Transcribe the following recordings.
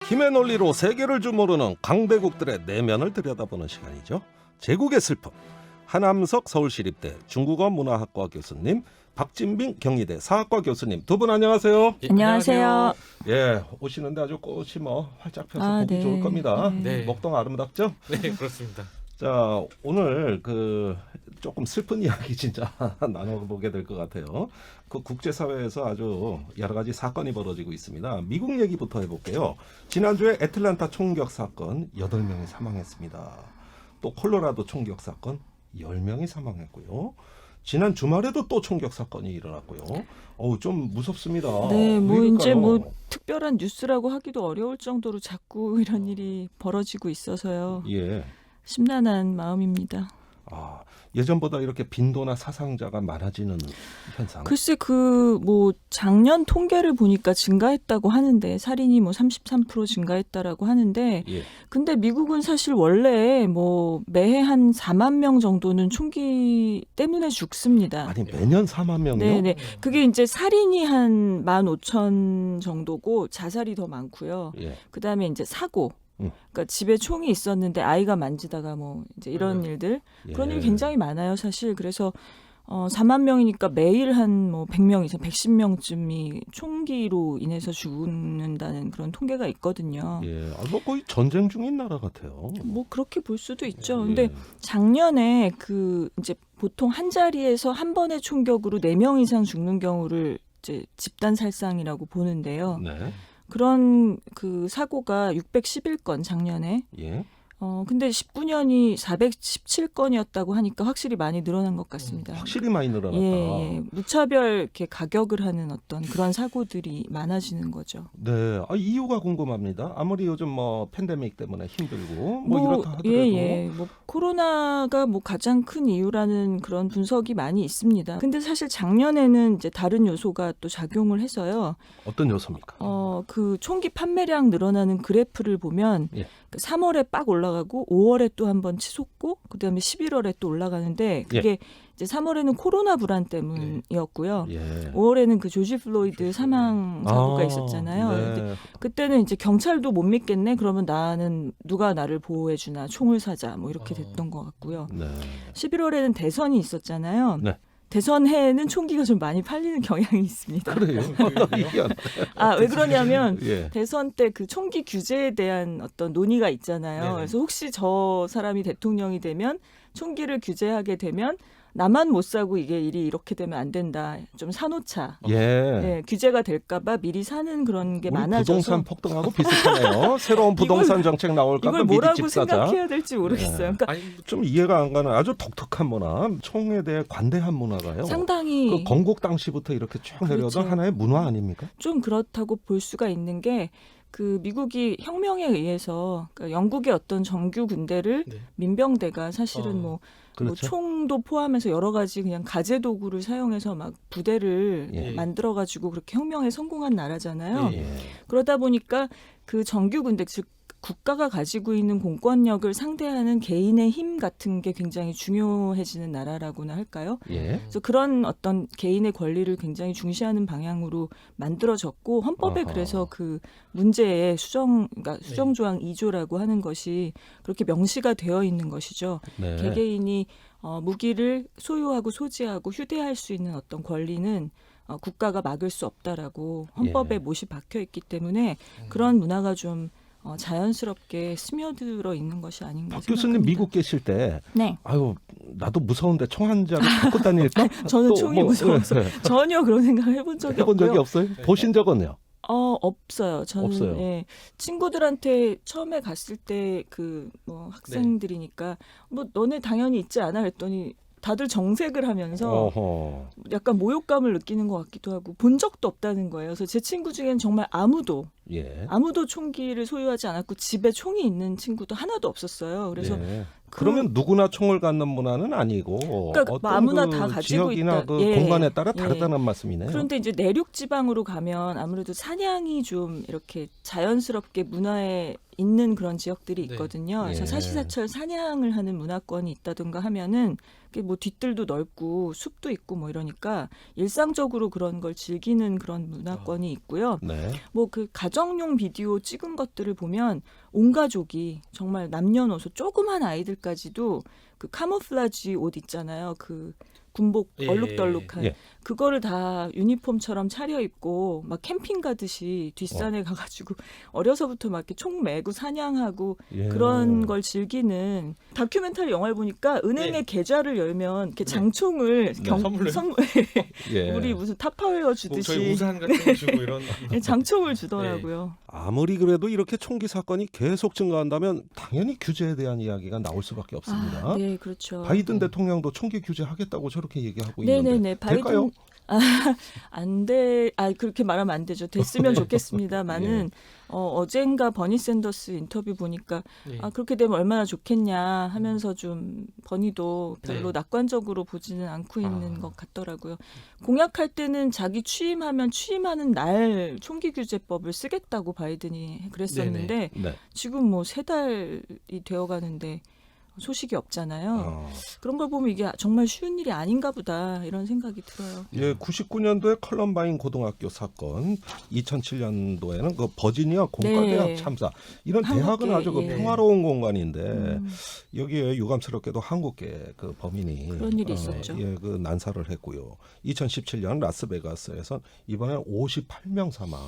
힘의 논리로 세계를 주무르는 강대국들의 내면을 들여다보는 시간이죠. 제국의 슬픔. 한암석 서울시립대 중국어 문화학과 교수님, 박진빙 경희대 사학과 교수님 두 분 안녕하세요. 예, 안녕하세요. 예, 오시는데 아주 꽃이 활짝 펴서 보기 네. 좋을 겁니다. 네. 목동 아름답죠? 네, 그렇습니다. 자, 오늘 조금 슬픈 이야기 진짜 나눠보게 될 것 같아요. 그 국제사회에서 아주 여러 가지 사건이 벌어지고 있습니다. 미국 얘기부터 해볼게요. 지난주에 애틀랜타 총격 사건 8명이 사망했습니다. 또 콜로라도 총격 사건 10명이 사망했고요. 지난 주말에도 또 총격 사건이 일어났고요. 좀 무섭습니다. 네, 뭐 왜 이제 그럴까요? 뭐 특별한 뉴스라고 하기도 어려울 정도로 자꾸 이런 일이 벌어지고 있어서요. 예. 심란한 마음입니다. 예전보다 이렇게 빈도나 사상자가 많아지는 현상. 글쎄 뭐 작년 통계를 보니까 증가했다고 하는데 살인이 뭐 33% 증가했다라고 하는데 예. 근데 미국은 사실 원래 뭐 매해 한 4만 명 정도는 총기 때문에 죽습니다. 아니 매년 4만 명이요? 네네. 그게 이제 살인이 한 15,000 정도고 자살이 더 많고요. 예. 그다음에 이제 사고. 그러니까 집에 총이 있었는데 아이가 만지다가 뭐 이제 이런 일들 그런 일이 굉장히 많아요, 사실. 그래서 4만 명이니까 매일 한 뭐 100명 이상 110명쯤이 총기로 인해서 죽는다는 그런 통계가 있거든요. 예. 뭐 거의 전쟁 중인 나라 같아요. 뭐 그렇게 볼 수도 있죠. 예. 근데 작년에 이제 보통 한 자리에서 한 번의 총격으로 4명 이상 죽는 경우를 이제 집단 살상이라고 보는데요. 네. 그런 그 사고가 611건 작년에. 예. 근데 19년이 417건이었다고 하니까 확실히 많이 늘어난 것 같습니다. 확실히 많이 늘어났다. 예. 무차별 이렇게 가격을 하는 어떤 그런 사고들이 많아지는 거죠. 네. 이유가 궁금합니다. 아무리 요즘 뭐 팬데믹 때문에 힘들고 뭐 이렇다 하더라도 뭐 코로나가 뭐 가장 큰 이유라는 그런 분석이 많이 있습니다. 근데 사실 작년에는 이제 다른 요소가 또 작용을 해서요. 어떤 요소입니까? 그 총기 판매량 늘어나는 그래프를 보면 예. 3월에 빡 올라가고 5월에 또 한 번 치솟고 그다음에 11월에 또 올라가는데 그게 이제 3월에는 코로나 불안 때문이었고요. 예. 5월에는 그 조지 플로이드 사망 사고가 있었잖아요. 네. 근데 그때는 이제 경찰도 못 믿겠네. 그러면 누가 나를 보호해 주나 총을 사자 뭐 이렇게 됐던 것 같고요. 네. 11월에는 대선이 있었잖아요. 네. 대선 해에는 총기가 좀 많이 팔리는 경향이 있습니다. 그래요. 왜 그러냐면 예. 대선 때 그 총기 규제에 대한 어떤 논의가 있잖아요. 네네. 그래서 혹시 저 사람이 대통령이 되면 총기를 규제하게 되면 나만 못 사고 이게 일이 이렇게 되면 안 된다. 좀 사놓자. 예. 네, 규제가 될까봐 미리 사는 그런 게 우리 많아져서 부동산 폭등하고 비슷하네요. 새로운 부동산 정책 나올까 봐 이걸 미리 뭐라고 집 사자. 생각해야 될지 모르겠어요. 그러니까 아니, 좀 이해가 안 가는 아주 독특한 문화, 총에 대해 관대한 문화가요. 상당히 그 건국 당시부터 이렇게 쭉 내려오던 그렇죠. 하나의 문화 아닙니까? 좀 그렇다고 볼 수가 있는 게 그 미국이 혁명에 의해서 그러니까 영국의 어떤 정규 군대를 네. 민병대가 사실은 뭐 그렇죠. 총도 포함해서 여러 가지 그냥 가재 도구를 사용해서 막 부대를 예. 만들어가지고 그렇게 혁명에 성공한 나라잖아요. 예. 그러다 보니까 그 정규 군대 즉 국가가 가지고 있는 공권력을 상대하는 개인의 힘 같은 게 굉장히 중요해지는 나라라고나 할까요? 예. 그래서 그런 어떤 개인의 권리를 굉장히 중시하는 방향으로 만들어졌고 헌법에 아하. 그래서 그 문제의 그러니까 수정조항 2조라고 하는 것이 그렇게 명시가 되어 있는 것이죠. 네. 개개인이 무기를 소유하고 소지하고 휴대할 수 있는 어떤 권리는 국가가 막을 수 없다라고 헌법에 예. 못이 박혀 있기 때문에 그런 문화가 좀 자연스럽게 스며들어 있는 것이 아닌가 박 생각합니다. 교수님 미국 계실 때 네. 아유 나도 무서운데 총 한 자루 갖고 다닐까? 저는 또 총이 무서워서 전혀 그런 생각 해본 적이 해본 적이 없고요. 없어요? 보신 적은요? 없어요. 저는 없어요. 예, 친구들한테 처음에 갔을 때 그 뭐 학생들이니까 뭐 너네 당연히 있지 않아 했더니 다들 정색을 하면서 어허. 약간 모욕감을 느끼는 것 같기도 하고 본 적도 없다는 거예요. 그래서 제 친구 중에는 정말 아무도 예. 총기를 소유하지 않았고 집에 총이 있는 친구도 하나도 없었어요. 그래서 예. 그러면 누구나 총을 갖는 문화는 아니고 그러니까 어떤 아무나 그 다 가지고 지역이나 있다. 그 예. 공간에 따라 예. 다르다는 말씀이네요. 그런데 이제 내륙 지방으로 가면 아무래도 사냥이 좀 이렇게 자연스럽게 문화에 있는 그런 지역들이 네. 있거든요. 그래서 예. 사시사철 사냥을 하는 문화권이 있다든가 하면은 그게 뭐 뒤뜰도 넓고 숲도 있고 뭐 이러니까 일상적으로 그런 걸 즐기는 그런 문화권이 있고요. 네. 뭐 그 가정용 비디오 찍은 것들을 보면 온 가족이 정말 남녀노소 조그만 아이들까지도 그 카모플라지 옷 있잖아요. 그 군복 예. 얼룩덜룩한 예. 그거를 다 유니폼처럼 차려입고 막 캠핑 가듯이 뒷산에 가가지고 어려서부터 막 이렇게 총 메고 사냥하고 예. 그런 걸 즐기는 다큐멘터리 영화를 보니까 은행의 네. 계좌를 열면 이렇게 장총을 선물로요? 예. 우리 무슨 타파웨어 뭐 주듯이 저희 우산 같은 거 주고 이런. 장총을 주더라고요. 아무리 그래도 이렇게 총기 사건이 계속 증가한다면 당연히 규제에 대한 이야기가 나올 수밖에 없습니다. 네, 그렇죠. 바이든 대통령도 총기 규제하겠다고 저렇게 얘기하고 있는데 네네네. 될까요? 안 돼. 그렇게 말하면 안 되죠. 됐으면 좋겠습니다만은 어젠가 버니 샌더스 인터뷰 보니까 예. 그렇게 되면 얼마나 좋겠냐 하면서 좀 버니도 별로 네. 낙관적으로 보지는 않고 있는 것 같더라고요. 공약할 때는 자기 취임하면 취임하는 날 총기 규제법을 쓰겠다고 바이든이 그랬었는데 네. 지금 뭐 3달이 되어가는데 소식이 없잖아요. 그런 걸 보면 이게 정말 쉬운 일이 아닌가 보다 이런 생각이 들어요. 예, 99년도에 컬럼바인 고등학교 사건, 2007년도에는 그 버지니아 공과대학 네. 참사. 이런 한국계, 대학은 아주 그 예. 평화로운 공간인데 여기에 유감스럽게도 한국계 그 범인이 그런 일이 있었죠. 예, 그 난사를 했고요. 2017년 라스베가스에서 이번에 58명 사망.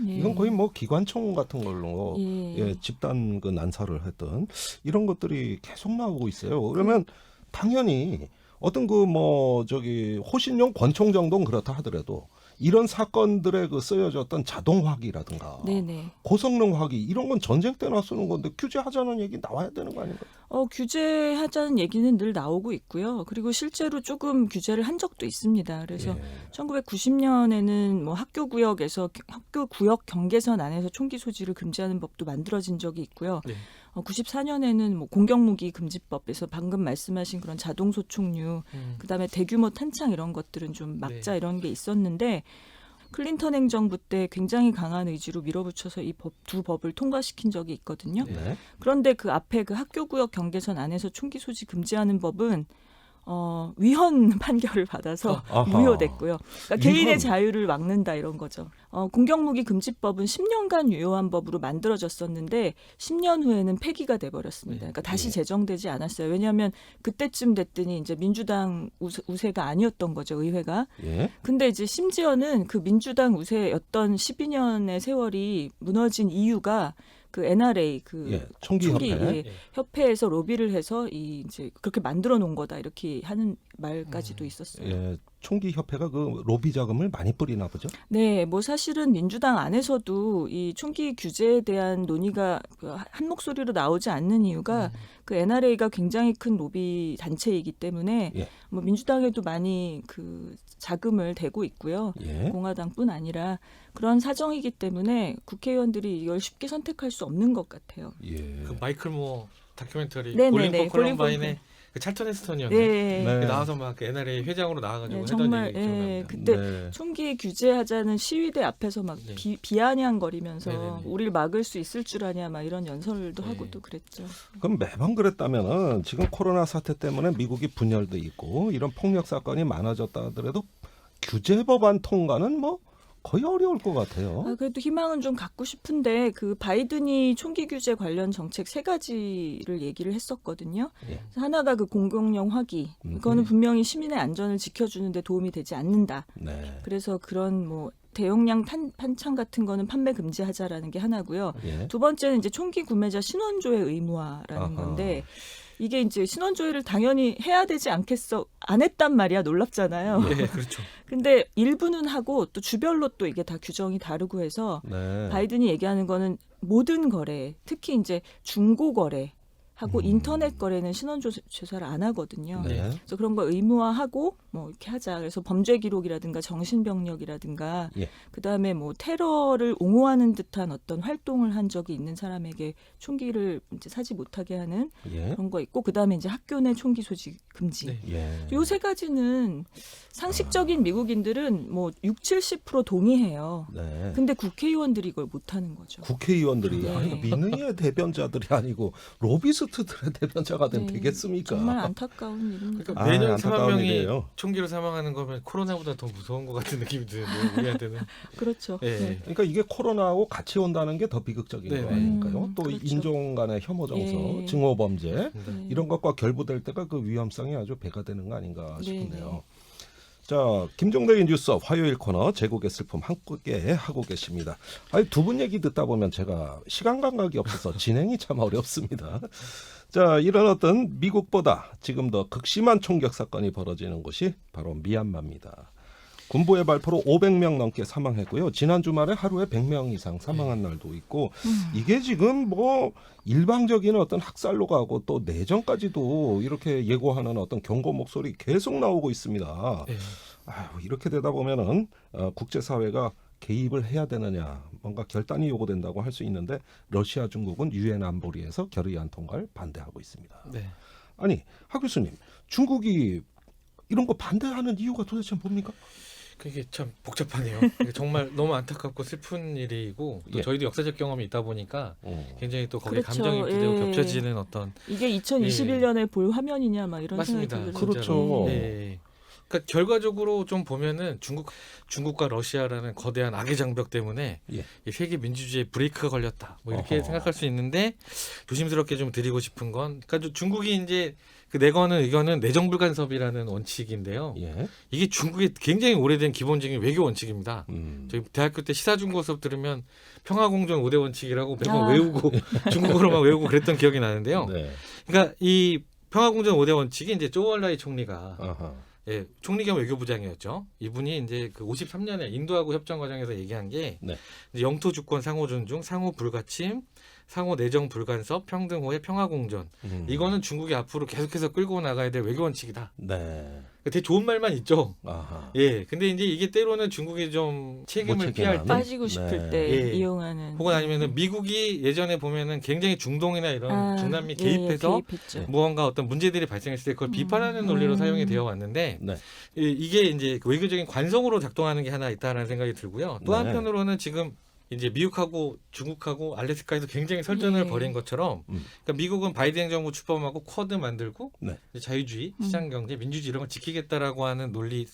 예. 이건 거의 뭐 기관총 같은 걸로 예. 예, 집단 그 난사를 했던 이런 것들이 계속 나오고 있어요. 그러면 당연히 어떤 그 뭐 저기 호신용 권총 정도는 그렇다 하더라도 이런 사건들에 그 쓰여졌던 자동화기라든가 네네. 고성능 화기 이런 건 전쟁 때나 쓰는 건데 규제하자는 얘기 나와야 되는 거 아닌가요? 규제하자는 얘기는 늘 나오고 있고요. 그리고 실제로 조금 규제를 한 적도 있습니다. 그래서 예. 1990년에는 뭐 학교 구역 경계선 안에서 총기 소지를 금지하는 법도 만들어진 적이 있고요. 네. 94년에는 뭐 공격무기 금지법에서 방금 말씀하신 그런 자동 소총류, 그다음에 대규모 탄창 이런 것들은 좀 막자 네. 이런 게 있었는데 클린턴 행정부 때 굉장히 강한 의지로 밀어붙여서 이 두 법을 통과시킨 적이 있거든요. 네. 그런데 그 앞에 그 학교구역 경계선 안에서 총기 소지 금지하는 법은 위헌 판결을 받아서 아하. 무효됐고요. 그러니까 개인의 위헌. 자유를 막는다 이런 거죠. 공격무기 금지법은 10년간 유효한 법으로 만들어졌었는데 10년 후에는 폐기가 돼버렸습니다. 그러니까 다시 예. 제정되지 않았어요. 왜냐하면 그때쯤 됐더니 이제 민주당 우세가 아니었던 거죠, 의회가. 예. 근데 이제 심지어는 그 민주당 우세였던 12년의 세월이 무너진 이유가 그 NRA 그 예. 총기 협회. 예, 협회에서 로비를 해서 이제 그렇게 만들어 놓은 거다 이렇게 하는 말까지도 있었어요. 예. 총기 협회가 그 로비 자금을 많이 뿌리나 보죠. 네, 뭐 사실은 민주당 안에서도 이 총기 규제에 대한 논의가 한 목소리로 나오지 않는 이유가 그 NRA가 굉장히 큰 로비 단체이기 때문에 예. 뭐 민주당에도 많이 그 자금을 대고 있고요. 예. 공화당뿐 아니라 그런 사정이기 때문에 국회의원들이 이걸 쉽게 선택할 수 없는 것 같아요. 예. 그 마이클 모어 다큐멘터리 네네네. 골린 포 컬럼바인의 그 찰턴 헤스턴이었네. 네. 네. 나와서 막 그 NRA 회장으로 나와가지고 네, 하던 정말, 얘기 예, 기억납니다. 그때 네. 총기 규제하자는 시위대 앞에서 막 네. 비아냥거리면서 네네네. 우리를 막을 수 있을 줄 아냐 막 이런 연설도 네. 하고 또 그랬죠. 그럼 매번 그랬다면은 지금 코로나 사태 때문에 미국이 분열돼 있고 이런 폭력 사건이 많아졌다 하더라도 규제 법안 통과는 뭐 거의 어려울 것 같아요. 그래도 희망은 좀 갖고 싶은데 그 바이든이 총기 규제 관련 정책 3가지를 얘기를 했었거든요. 예. 그래서 하나가 그 공격용 화기. 이거는 분명히 시민의 안전을 지켜주는데 도움이 되지 않는다. 네. 그래서 그런 뭐 대용량 탄창 같은 거는 판매 금지하자라는 게 하나고요. 예. 두 번째는 이제 총기 구매자 신원조회 의무화라는 아하. 건데 이게 이제 신원조회를 당연히 해야 되지 않겠어? 안 했단 말이야. 놀랍잖아요. 네, 그렇죠. 근데 일부는 하고 또 주별로 또 이게 다 규정이 다르고 해서 네. 바이든이 얘기하는 거는 모든 거래, 특히 이제 중고 거래, 하고 인터넷 거래는 신원 조사를 안 하거든요. 네. 그래서 그런 걸 의무화하고 뭐 이렇게 하자. 그래서 범죄 기록이라든가 정신병력이라든가 예. 그다음에 뭐 테러를 옹호하는 듯한 어떤 활동을 한 적이 있는 사람에게 총기를 이제 사지 못하게 하는 예. 그런 거 있고 그다음에 이제 학교 내 총기 소지 금지. 네. 예. 요 세 가지는 상식적인 미국인들은 뭐 70% 동의해요. 네. 근데 국회의원들이 이걸 못 하는 거죠. 국회의원들이 네. 아니, 민의의 대변자들이 아니고 로비스트들의 대변자가 되면 네, 되겠습니까? 정말 안타까운 일입니다. 그러니까 매년 안타까운 4만 명이 일이에요. 총기로 사망하는 거면 코로나보다 더 무서운 것 같은 느낌이 드는데요. 우리한테는. 그렇죠. 예. 네. 그러니까 이게 코로나하고 같이 온다는 게 더 비극적인 네, 거 네. 아닐까요? 또 그렇죠. 인종 간의 혐오 정서, 예. 증오 범죄 네. 이런 것과 결부될 때가 그 위험성이 아주 배가 되는 거 아닌가 네, 싶은데요. 자, 김종대의 뉴스업 화요일 코너 제국의 슬픔 함께 하고 계십니다. 아니, 두 분 얘기 듣다 보면 제가 시간 감각이 없어서 진행이 참 어렵습니다. 자, 이런 어떤 미국보다 지금 더 극심한 총격 사건이 벌어지는 곳이 바로 미얀마입니다. 군부의 발표로 500명 넘게 사망했고요. 지난 주말에 하루에 100명 이상 사망한 날도 있고 이게 지금 뭐 일방적인 어떤 학살로 가고 또 내전까지도 이렇게 예고하는 어떤 경고 목소리 계속 나오고 있습니다. 예. 아유, 이렇게 되다 보면은 국제사회가 개입을 해야 되느냐 뭔가 결단이 요구된다고 할 수 있는데 러시아 중국은 유엔 안보리에서 결의안 통과를 반대하고 있습니다. 네. 아니 하 교수님 중국이 이런 거 반대하는 이유가 도대체 뭡니까? 그게 참 복잡하네요. 이게 정말 너무 안타깝고 슬픈 일이고 또 예. 저희도 역사적 경험이 있다 보니까 굉장히 또 거기에 그렇죠. 감정이 입되고 예. 겹쳐지는 어떤 이게 2021년에 볼 화면이냐 막 이런 맞습니다. 생각이 그렇죠. 들어요. 예. 예. 그러니까 결과적으로 좀 보면은 중국과 러시아라는 거대한 악의 장벽 때문에 예. 이 세계 민주주의에 브레이크가 걸렸다. 뭐 이렇게 어허. 생각할 수 있는데 조심스럽게 좀 드리고 싶은 건, 그러니까 중국이 이제 그 내거는 의견은 내정불 간섭이라는 원칙인데요. 예. 이게 중국의 굉장히 오래된 기본적인 외교 원칙입니다. 음. 저희 대학교 때 시사중국 수업 들으면 평화공존 5대 원칙이라고 매번 아. 외우고 중국어로만 외우고 그랬던 기억이 나는데요. 네. 그러니까 이 평화공존 5대 원칙이 이제 쪼월라이 총리가 아하. 예, 총리 겸 외교부장이었죠. 이분이 이제 그 53년에 인도하고 협정 과정에서 얘기한 게 네. 이제 영토 주권 상호 존중, 상호 불가침, 상호 내정 불간섭, 평등 호혜, 평화 공존. 이거는 중국이 앞으로 계속해서 끌고 나가야 될 외교 원칙이다. 네. 되게 좋은 말만 있죠. 아하. 예, 근데 이제 이게 때로는 중국이 좀 책임을 못 피할 책임하는? 때, 빠지고 싶을 네. 때 예. 이용하는 혹은 아니면은 미국이 예전에 보면은 굉장히 중동이나 이런 중남미 개입해서 개입했죠. 무언가 어떤 문제들이 발생했을 때 그걸 비판하는 논리로 사용이 되어 왔는데 네. 이게 이제 그 외교적인 관성으로 작동하는 게 하나 있다라는 생각이 들고요. 또 네. 한편으로는 지금 이제 미국하고 중국하고 알래스카에서 굉장히 설전을 네. 벌인 것처럼 그러니까 미국은 바이든 정부 출범하고 쿼드 만들고 네. 이제 자유주의, 시장경제, 민주주의 이런 걸 지키겠다라고 하는 논리로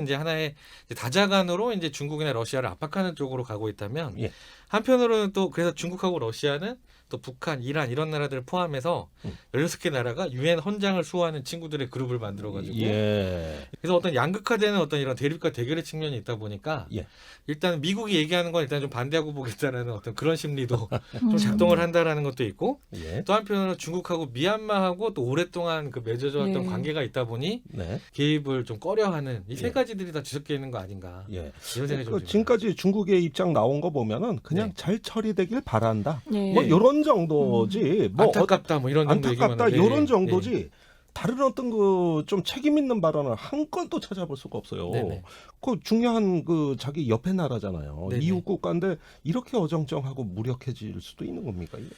이제 하나의 이제 다자간으로 이제 중국이나 러시아를 압박하는 쪽으로 가고 있다면 예. 한편으로는 또 그래서 중국하고 러시아는 또 북한, 이란 이런 나라들을 포함해서 16개 나라가 유엔 헌장을 수호하는 친구들의 그룹을 만들어가지고 예. 그래서 어떤 양극화되는 어떤 이런 대립과 대결의 측면이 있다 보니까 예. 일단 미국이 얘기하는 건 일단 좀 반대하고 보겠다라는 어떤 그런 심리도 좀 작동을 한다라는 것도 있고 예. 또 한편으로 중국하고 미얀마하고 또 오랫동안 그 맺어져 왔던 네. 관계가 있다 보니 네. 개입을 좀 꺼려하는 이 세 예. 가지들이 다 뒤섞여 있는 거 아닌가 예. 이런 생각이 좀 그 듭니다. 지금까지 중국의 입장 나온 거 보면은 그냥 네. 잘 처리되길 바란다. 네. 뭐 이런 정도지. 뭐 안타깝다 뭐 이런 정도 안타깝다 얘기만 이런 정도지. 다른 어떤 그 좀 책임 있는 발언을 한 건도 찾아볼 수가 없어요. 네네. 그 중요한 그 자기 옆에 나라잖아요. 네네. 이웃 국가인데 이렇게 어정쩡하고 무력해질 수도 있는 겁니까? 이게?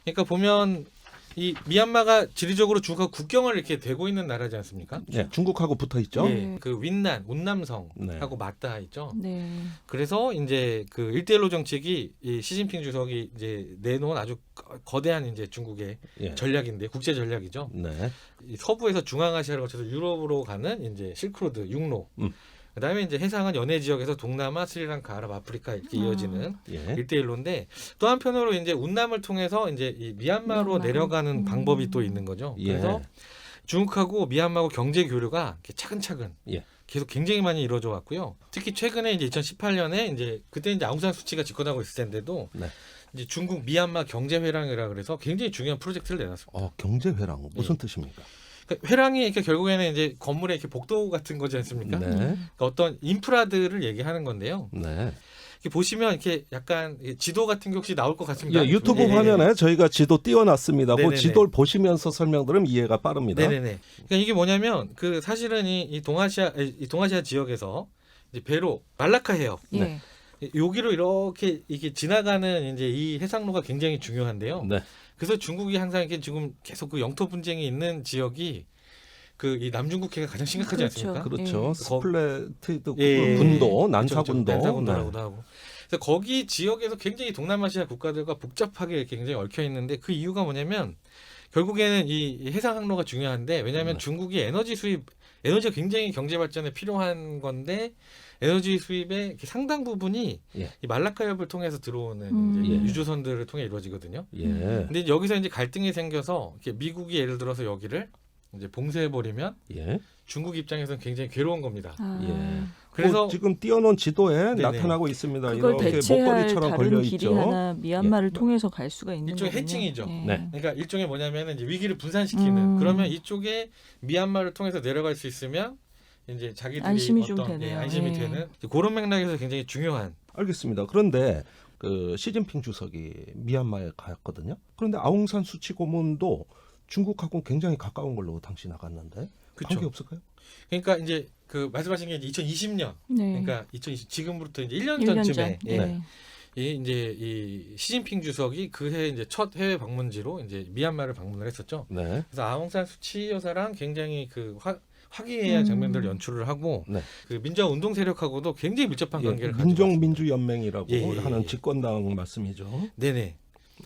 그러니까 보면 이 미얀마가 지리적으로 중국과 국경을 이렇게 대고 있는 나라지 않습니까? 예, 중국하고 붙어 있죠. 예, 그 윈난, 운남성하고 네. 맞닿아 있죠. 네. 그래서 이제 그 일대일로 정책이 이 시진핑 주석이 이제 내놓은 아주 거대한 이제 중국의 예. 전략인데 국제 전략이죠. 네. 이 서부에서 중앙아시아를 거쳐서 유럽으로 가는 이제 실크로드 육로. 그다음에 이제 해상은 연해 지역에서 동남아, 스리랑카, 아랍, 아프리카 이렇게 이어지는 예. 일대일로인데 또 한편으로 이제 운남을 통해서 이제 이 미얀마로 미얀마. 내려가는 방법이 또 있는 거죠. 예. 그래서 중국하고 미얀마하고 경제 교류가 이렇게 차근차근 예. 계속 굉장히 많이 이루어져 왔고요. 특히 최근에 이제 2018년에 이제 그때 이제 아웅산 수치가 집권하고 있을 텐데도 네. 이제 중국 미얀마 경제 회랑이라 그래서 굉장히 중요한 프로젝트를 내놨습니다. 경제 회랑 무슨 뜻입니까? 그러니까 회랑이 이렇게 결국에는 이제 건물에 이렇게 복도 같은 거지 않습니까? 네. 그러니까 어떤 인프라들을 얘기하는 건데요. 네. 이렇게 보시면 이렇게 약간 지도 같은 게 혹시 나올 것 같습니다. 예, 유튜브 예, 예. 화면에 저희가 지도 띄워놨습니다. 그 네네네. 지도를 보시면서 설명드리면 이해가 빠릅니다. 네네네. 그러니까 이게 뭐냐면 그 사실은 이 동아시아 지역에서 이제 배로 말라카 해협 예. 여기로 이렇게 이게 지나가는 이제 이 해상로가 굉장히 중요한데요. 네. 그래서 중국이 항상 이렇게 지금 계속 그 영토 분쟁이 있는 지역이 그 이 남중국해가 가장 심각하지 그렇죠. 않습니까? 그렇죠. 예. 스플레티드 예. 군도, 그렇죠, 난사군도. 그렇죠. 난사군도라고도 네. 하고. 그래서 거기 지역에서 굉장히 동남아시아 국가들과 복잡하게 굉장히 얽혀 있는데 그 이유가 뭐냐면 결국에는 이 해상 항로가 중요한데 왜냐하면 네. 중국이 에너지가 굉장히 경제 발전에 필요한 건데 에너지 수입의 상당 부분이 예. 이 말라카 협을 통해서 들어오는 이제 예. 유조선들을 통해 이루어지거든요. 예. 근데 여기서 이제 갈등이 생겨서 이렇게 미국이 예를 들어서 여기를 이제 봉쇄해 버리면 예. 중국 입장에서는 굉장히 괴로운 겁니다. 아, 예. 그래서 지금 띄워놓은 지도에 네네. 나타나고 있습니다. 그걸 이렇게 대체할 먹거리처럼 다른 걸려 길이 있죠. 하나 미얀마를 통해서 갈 수가 있는 일종의 거군요. 해칭이죠. 예. 네. 그러니까 일종의 뭐냐면 이제 위기를 분산시키는 그러면 이쪽에 미얀마를 통해서 내려갈 수 있으면 이제 자기들이 안심이 좀 어떤 되네요. 안심이 예. 되는 그런 맥락에서 굉장히 중요한 알겠습니다. 그런데 그 시진핑 주석이 미얀마에 갔거든요. 그런데 아웅산 수치 고문도 중국하고 굉장히 가까운 걸로 당시 나갔는데 그쵸. 관계 없을까요? 그러니까 이제 그 말씀하신 게 이제 2020년 네. 그러니까 2020 지금부터 이제 1년 1년 전쯤에 전. 예. 네. 이 이제 이 시진핑 주석이 그해 이제 첫 해외 방문지로 이제 미얀마를 방문을 했었죠. 네. 그래서 아웅산 수치 여사랑 굉장히 그 화기애애한 장면들을 연출을 하고 네. 그 민주화 운동 세력하고도 굉장히 밀접한 관계를 가지고 민족민주연맹이라고 예, 예, 하는 예. 집권당 말씀이죠. 네네.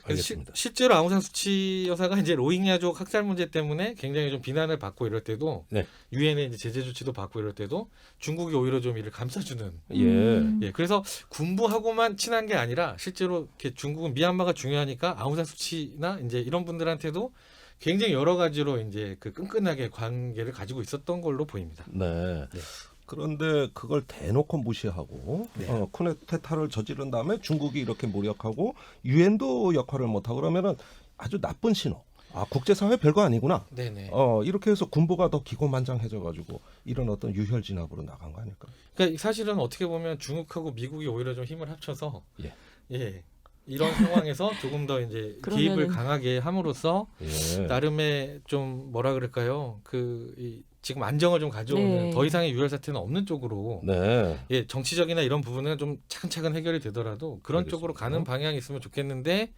그래서 알겠습니다. 실제로 아웅산 수치 여사가 이제 로힝야족 학살 문제 때문에 굉장히 좀 비난을 받고 이럴 때도 네. 유엔의 이제 제재 조치도 받고 이럴 때도 중국이 오히려 좀 이를 감싸주는 예. 예, 그래서 군부하고만 친한 게 아니라 실제로 이렇게 중국은 미얀마가 중요하니까 아웅산 수치나 이제 이런 분들한테도 굉장히 여러 가지로 이제 그 끈끈하게 관계를 가지고 있었던 걸로 보입니다. 네. 네. 그런데 그걸 대놓고 무시하고 네. 쿠데타를 저지른 다음에 중국이 이렇게 무력하고 유엔도 역할을 못하고 그러면은 아주 나쁜 신호. 아, 국제사회 별거 아니구나. 네네. 이렇게 해서 군부가 더 기고만장해져가지고 이런 어떤 유혈 진압으로 나간 거 아닐까? 그러니까 사실은 어떻게 보면 중국하고 미국이 오히려 좀 힘을 합쳐서 예. 예. 이런 상황에서 조금 더 이제 개입을 그러면은- 강하게 함으로써 예. 나름의 좀 뭐라 그럴까요? 이 지금 안정을 좀 가져오는 네. 더 이상의 유혈 사태는 없는 쪽으로 네. 예, 정치적이나 이런 부분은 좀 차근차근 해결이 되더라도 그런 알겠습니다. 쪽으로 가는 방향이 있으면 좋겠는데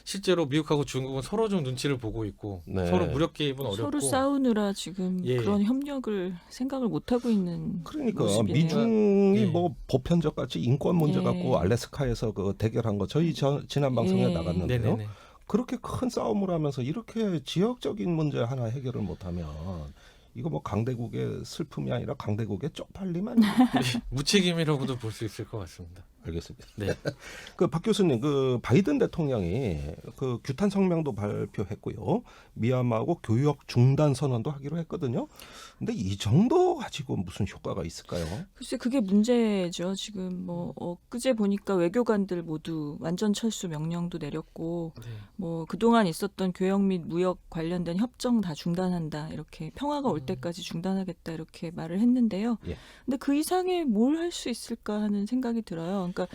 실제로 미국하고 중국은 서로 좀 눈치를 보고 있고 네. 서로 무력 개입은 어렵고 서로 싸우느라 지금 예. 그런 협력을 생각을 못 하고 있는 그러니까 모습이네요. 미중이 예. 뭐 보편적 같이 인권 문제 예. 갖고 알래스카에서 그 대결한 거 저희 지난 방송에 예. 나갔는데요. 네네네. 그렇게 큰 싸움을 하면서 이렇게 지역적인 문제 하나 해결을 못하면 이거 뭐 강대국의 슬픔이 아니라 강대국의 쪽팔림 아니에요? 무책임이라고도 볼 수 있을 것 같습니다. 알겠습니다. 네. 그 박 교수님, 그 바이든 대통령이 그 규탄 성명도 발표했고요. 미얀마하고 교역 중단 선언도 하기로 했거든요. 근데 이 정도 가지고 무슨 효과가 있을까요? 글쎄 그게 문제죠. 지금 뭐 엊그제 보니까 외교관들 모두 완전 철수 명령도 내렸고 네. 뭐 그동안 있었던 교역 및 무역 관련된 협정 다 중단한다. 이렇게 평화가 올 때까지 중단하겠다. 이렇게 말을 했는데요. 예. 근데 그 이상의 뭘 할 수 있을까 하는 생각이 들어요. 그러니까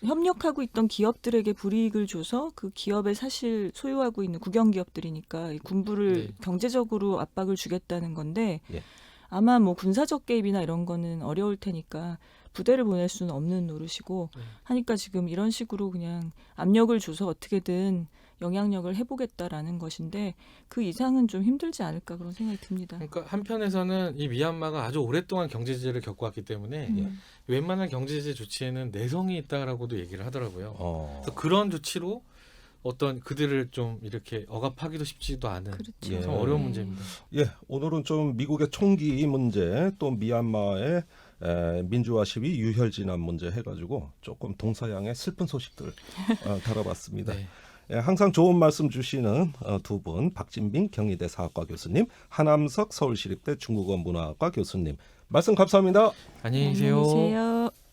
협력하고 있던 기업들에게 불이익을 줘서 그 기업을 사실 소유하고 있는 국영 기업들이니까 이 군부를 네. 경제적으로 압박을 주겠다는 건데 예. 아마 뭐 군사적 개입이나 이런 거는 어려울 테니까 부대를 보낼 수는 없는 노릇이고 네. 하니까 지금 이런 식으로 그냥 압력을 줘서 어떻게든 영향력을 해보겠다라는 것인데 그 이상은 좀 힘들지 않을까 그런 생각이 듭니다. 그러니까 한편에서는 이 미얀마가 아주 오랫동안 경제 제재를 겪어왔기 때문에 웬만한 경제 제재 조치에는 내성이 있다라고도 얘기를 하더라고요. 그래서 그런 조치로 어떤 그들을 좀 이렇게 억압하기도 쉽지도 않은 그렇죠. 예. 참 어려운 문제입니다. 예, 오늘은 좀 미국의 총기 문제 또 미얀마의 민주화 시위 유혈 진압 문제 해가지고 조금 동서양의 슬픈 소식들 다뤄봤습니다. 네. 예, 항상 좋은 말씀 주시는 두 분, 박진빈 경희대 사학과 교수님, 하남석 서울시립대 중국어 문화학과 교수님, 말씀 감사합니다. 안녕히 계세요. 안녕히 계세요.